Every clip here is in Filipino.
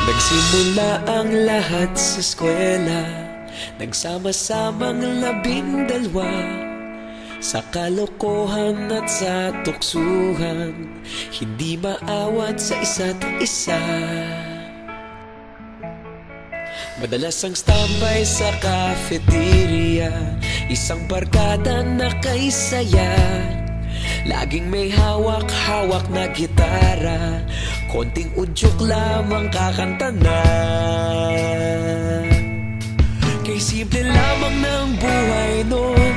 Nagsimula ang lahat sa eskwela, nagsama-samang 12 sa kalokohan at sa tuksuhan, hindi maawat sa isa't isa. Madalas ang standby sa cafeteria, isang barkada na kay saya. Laging may hawak-hawak na gitara, konting udyok lamang kakanta na. Kay simple lamang ng buhay nun,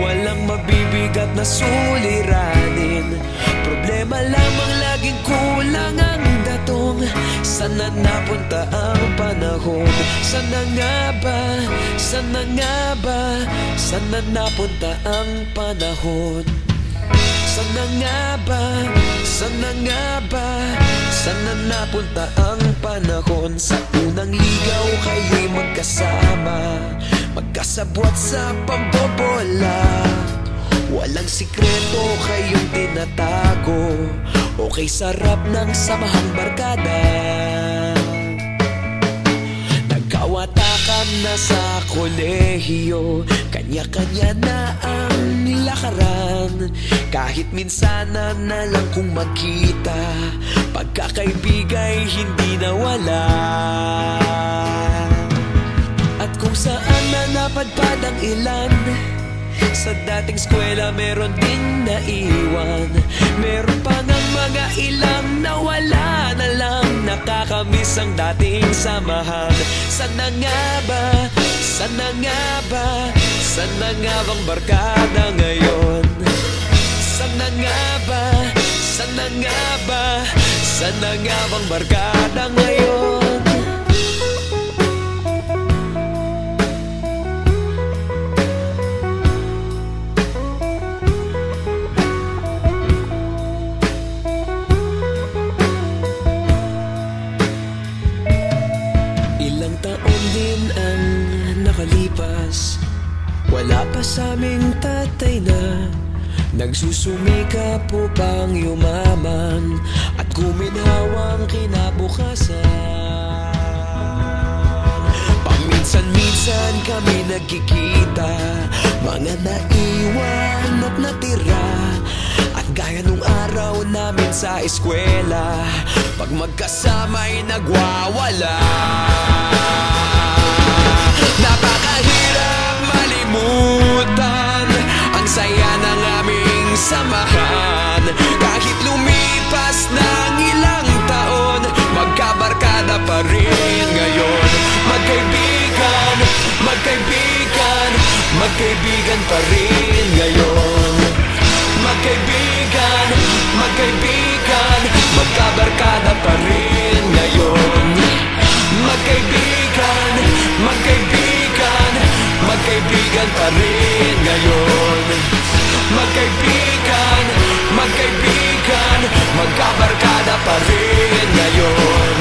walang mabibigat na suliranin. Problema lamang laging kulang ang datong. Sana napunta ang panahon? Sana nga ba? Sana nga ba? Sana napunta ang panahon? Sana nga ba? Sana nga ba? Sana napunta ang panahon? Sa unang ligaw kayo'y magkasama, magkasabwat sa pambobola. Walang sikreto kayong tinatago, okay sarap ng samahang barkada. Nagkawatakan na sa kolehiyo, kanya-kanya na ang lakaran. Kahit minsan na lang kung magkita, pagkakaibigay hindi nawala. At kung saan na napadpad ang ilan, sa dating eskwela meron din naiwan. Meron pa ng mga ilang nawala na lang, nakakamiss ang dating samahan. Sana nga ba? Sana nga ba? Sana nga bang barkada ngayon? Sana nga ba? Sana nga ba? Sana nga bang barkada ngayon? Ilang taon din ang nakalipas, wala pa sa aming tatay na nagsusumikap upang yumaman at guminhawang kinabukasan. Paminsan-minsan kami nagkikita, mga naiwan at natira. At gaya nung araw namin sa eskwela, pag magkasama'y nagwawala. Napakahirap malimutan ang saya ng aming samahan. Kahit lumipas ng ilang taon, magkabarkada pa rin ngayon. Magkaibigan, magkaibigan, magkaibigan pa rin ngayon. Magkaibigan, magkaibigan, magkabarkada pa rin ngayon. Magkaibigan, magkaibigan, magkaibigan pa rin ngayon. Magkaibigan, magkaibigan, magkabarkada pa rin ngayon.